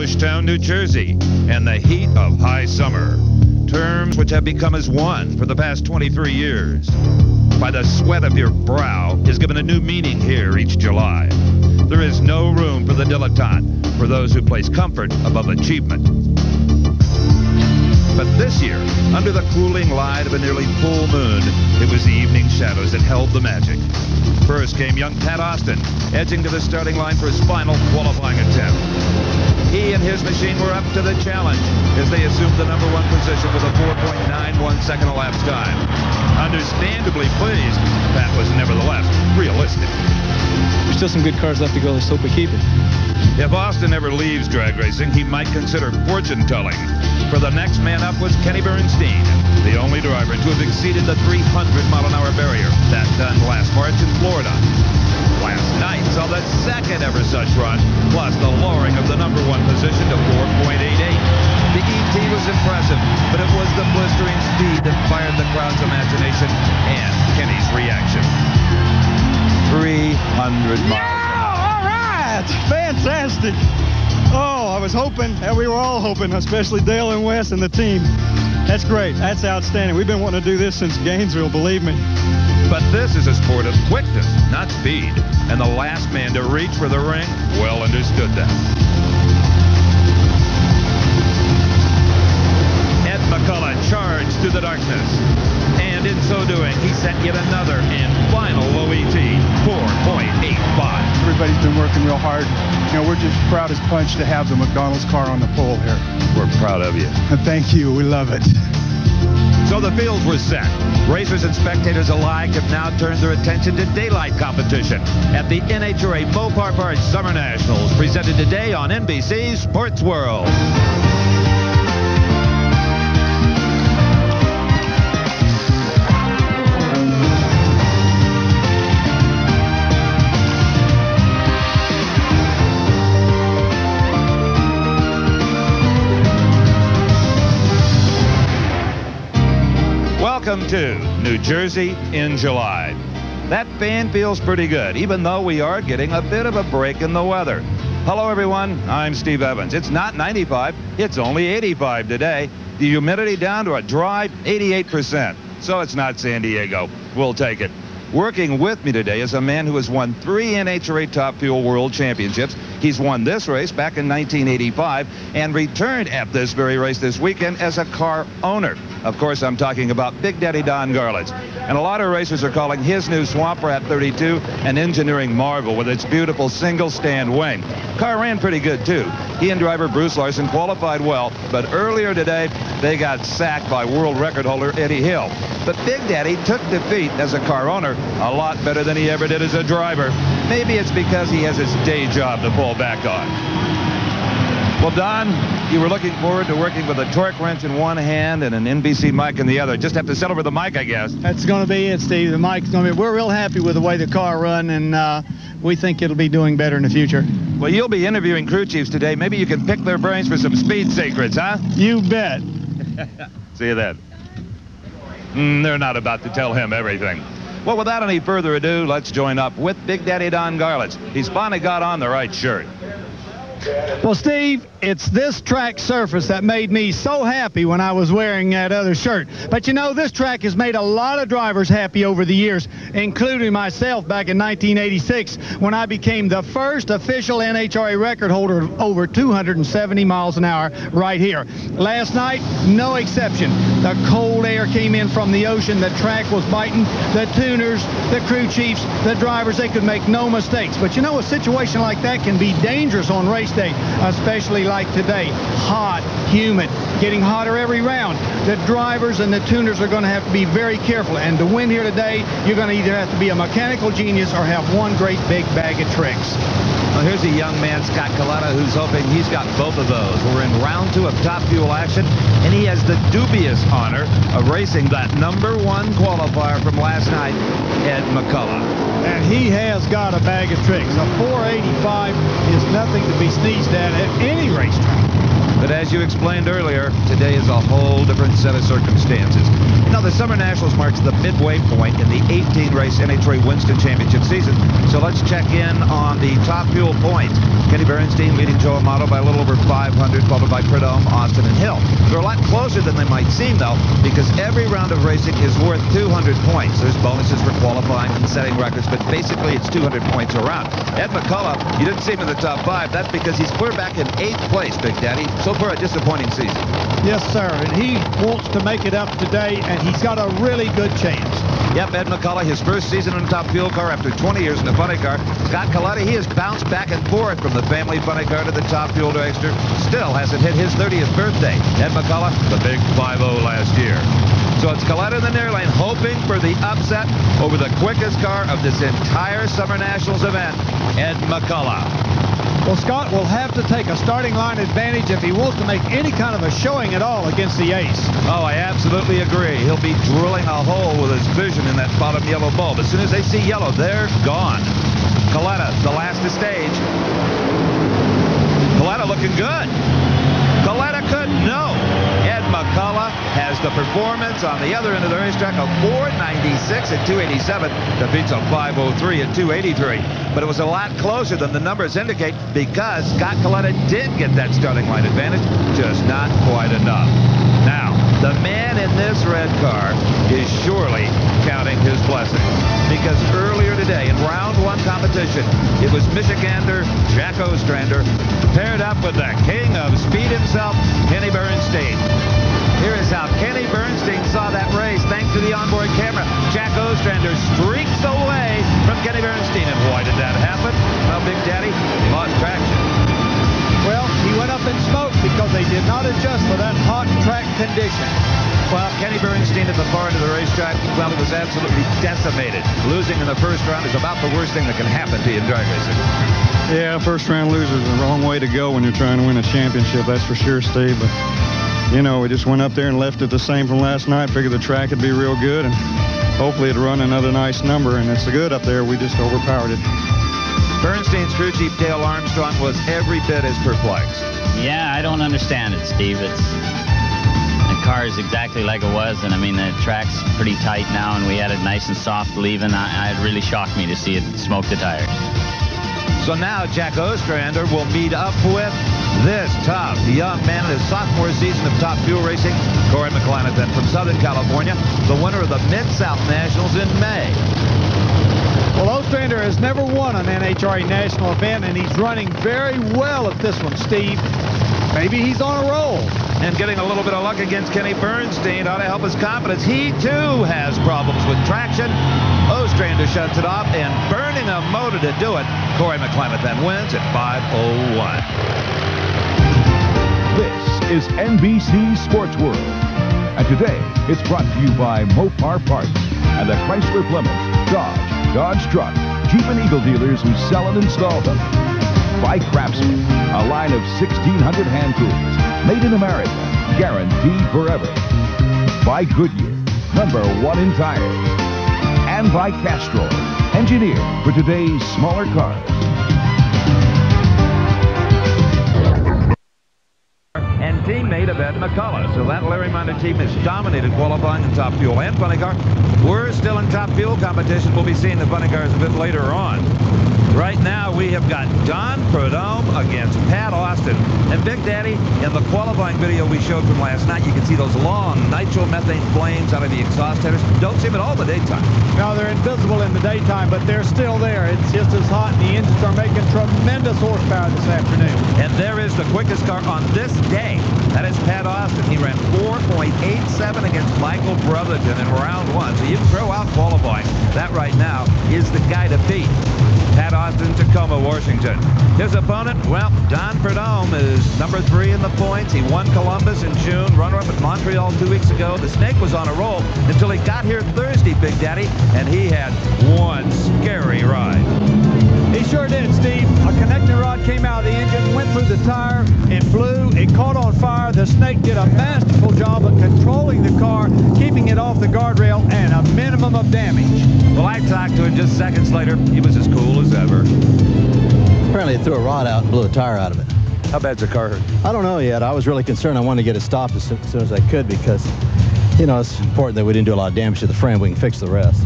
Englishtown, New Jersey, in the heat of high summer. Terms which have become as one for the past 23 years. By the sweat of your brow is given a new meaning here each July. There is no room for the dilettante, for those who place comfort above achievement. But this year, under the cooling light of a nearly full moon, it was the evening shadows that held the magic. First came young Pat Austin, edging to the starting line for his final qualifying attempt. He and his machine were up to the challenge as they assumed the #1 position with a 4.91 second elapsed time. Understandably pleased, Pat was nevertheless realistic. There's still some good cars left to go. Let's hope we keep it. If Austin ever leaves drag racing, he might consider fortune telling. For the next man up was Kenny Bernstein, the only driver to have exceeded the 300-mile-an-hour barrier. That done last March in Florida. Last night saw the second ever such run, plus the lowering of the #1 position to 4.88. The ET was impressive, but it was the blistering speed that fired the crowd's imagination and Kenny's reaction. 300 miles. Yeah, all right, fantastic. Oh, I was hoping, and we were all hoping, especially Dale and Wes and the team. That's great. That's outstanding. We've been wanting to do this since Gainesville, believe me. But this is a sport of quickness, not speed. And the last man to reach for the ring well understood that. Ed McCullough charged through the darkness. And in so doing, he set yet another and final low ET, 4.85. Everybody's been working real hard. You know, we're just proud as punch to have the McDonald's car on the pole here. We're proud of you. And thank you. We love it. So the fields were set. Racers and spectators alike have now turned their attention to daylight competition at the NHRA Mopar Parts Summer Nationals, presented today on NBC Sports World. Welcome to New Jersey in July. That fan feels pretty good, even though we are getting a bit of a break in the weather. Hello, everyone. I'm Steve Evans. It's not 95. It's only 85 today. The humidity down to a dry 88%. So it's not San Diego. We'll take it. Working with me today is a man who has won 3 NHRA Top Fuel World Championships. He's won this race back in 1985 and returned at this very race this weekend as a car owner. Of course, I'm talking about Big Daddy Don Garlits. And a lot of racers are calling his new Swamp Rat 32 an engineering marvel with its beautiful single-stand wing. Car ran pretty good, too. He and driver Bruce Larson qualified well, but earlier today, they got sacked by world record holder Eddie Hill. But Big Daddy took defeat as a car owner a lot better than he ever did as a driver. Maybe it's because he has his day job to fall back on. Well, Don, you were looking forward to working with a torque wrench in one hand and an NBC mic in the other. Just have to settle for the mic, I guess. That's going to be it, Steve. The mic's going to be. We're real happy with the way the car run, and we think it'll be doing better in the future. Well, you'll be interviewing crew chiefs today. Maybe you can pick their brains for some speed secrets, huh? You bet. See you then. They're not about to tell him everything. Well, without any further ado, let's join up with Big Daddy Don Garlits. He's finally got on the right shirt. Well, Steve, it's this track surface that made me so happy when I was wearing that other shirt. But you know, this track has made a lot of drivers happy over the years, including myself back in 1986 when I became the first official NHRA record holder of over 270 miles an hour right here. Last night, no exception. The cold air came in from the ocean. The track was biting. The tuners, the crew chiefs, the drivers, they could make no mistakes. But you know, a situation like that can be dangerous on race day, especially like today. Hot, humid, getting hotter every round. The drivers and the tuners are going to have to be very careful. And to win here today, you're going to either have to be a mechanical genius or have one great big bag of tricks. Well, here's a young man, Scott Colletta, who's hoping he's got both of those. We're in round 2 of Top Fuel action, and he has the dubious honor of racing that #1 qualifier from last night, Ed McCullough. And he has got a bag of tricks. A 485 is nothing to be sneezed at any racetrack. But as you explained earlier, today is a whole different set of circumstances. Now, the Summer Nationals marks the midway point in the 18-race NHRA Winston Championship season. So let's check in on the Top Fuel full points. Kenny Bernstein leading Joe Amato by a little over 500, followed by Prudhomme, Austin, and Hill. They're a lot closer than they might seem, though, because every round of racing is worth 200 points. There's bonuses for qualifying and setting records, but basically it's 200 points a round. Ed McCullough, you didn't see him in the top 5. That's because he's clear back in 8th place, Big Daddy. So far, a disappointing season. Yes, sir, and he wants to make it up today, and he's got a really good chance. Yep, Ed McCullough, his first season in a top fuel car after 20 years in a funny car. Scott Coletta, he has bounced back and forth from the family funny car to the top fuel dragster. Still hasn't hit his 30th birthday. Ed McCullough, the big 5-0 last year. So it's Coletta in the near lane, hoping for the upset over the quickest car of this entire Summer Nationals event, Ed McCullough. Well, Scott will have to take a starting line advantage if he wants to make any kind of a showing at all against the ace. Oh, I absolutely agree. He'll be drilling a hole with his vision in that bottom yellow bulb. As soon as they see yellow, they're gone. Coletta, the last to stage. Coletta looking good. Coletta could no. Ed McCullough has the performance on the other end of the racetrack of 496 at 287. Defeats a 503 at 283. But it was a lot closer than the numbers indicate because Scott Coletta did get that starting line advantage, just not quite enough. Now, the man in this red car is surely counting his blessings because earlier today in round 1 competition, it was Michigander Jack Ostrander paired up with the king of speed himself, Kenny Bernstein. Here is how Kenny Bernstein saw that race thanks to the onboard camera. Jack Ostrander streaks away from Kenny Bernstein. And why did that happen? Well, Big Daddy, he lost traction. Well, he went up in smoke because they did not adjust for that hot track condition. Well, Kenny Bernstein at the far end of the racetrack, well, it was absolutely decimated. Losing in the first round is about the worst thing that can happen to you in drag racing. Yeah, first round losers is the wrong way to go when you're trying to win a championship, that's for sure, Steve. But, you know, we just went up there and left it the same from last night. Figured the track would be real good, and hopefully it'd run another nice number. And it's good up there. We just overpowered it. Bernstein's crew chief, Dale Armstrong, was every bit as perplexed. Yeah, I don't understand it, Steve. The car is exactly like it was, and I mean, the track's pretty tight now, and we had it nice and soft leaving. It really shocked me to see it smoke the tires. So now Jack Ostrander will meet up with this tough young man in his sophomore season of top fuel racing, Corey McClanahan from Southern California, the winner of the Mid-South Nationals in May. Well, Ostrander has never won an NHRA national event, and he's running very well at this one, Steve. Maybe he's on a roll. And getting a little bit of luck against Kenny Bernstein ought to help his confidence. He, too, has problems with traction. Ostrander shuts it off, and burning a motor to do it. Corey McClanahan wins at 5:01. This is NBC Sports World. And today, it's brought to you by Mopar Parts and the Chrysler Plymouth, Dodge Truck, Jeep and Eagle dealers who sell and install them. By Craftsman, a line of 1,600 hand tools, made in America, guaranteed forever. By Goodyear, #1 in tires. And by Castrol, engineered for today's smaller cars. And teammate of Ed McCullough. So that Larry-minded team has dominated qualifying in top fuel and funny car. We're still in top fuel competition. We'll be seeing the funny cars a bit later on. Right now, we have got Don Prudhomme against Pat Austin. And Big Daddy, in the qualifying video we showed from last night, you can see those long nitromethane flames out of the exhaust headers. Don't see them at all in the daytime. No, they're invisible in the daytime, but they're still there. It's just as hot, and the engines are making tremendous horsepower this afternoon. And there is the quickest car on this day. That is Pat Austin. He ran 4.87 against Michael Brotherton in round 1. So you can throw out qualifying. That right now is the guy to beat. Pat Austin, Tacoma, Washington. His opponent, well, Don Prudhomme is #3 in the points. He won Columbus in June, runner-up at Montreal 2 weeks ago. The Snake was on a roll until he got here Thursday, Big Daddy, and he had one scary ride. He sure did, Steve. A connecting rod came out of the engine, went through the tire, it blew, it caught on fire. The Snake did a masterful job of controlling the car, keeping it off the guardrail, and a minimum of damage. Well, I talked to him just seconds later. He was as cool as ever. Apparently it threw a rod out and blew a tire out of it. How bad's the car hurt? I don't know yet. I was really concerned. I wanted to get it stopped as soon as I could because, you know, it's important that we didn't do a lot of damage to the frame. We can fix the rest.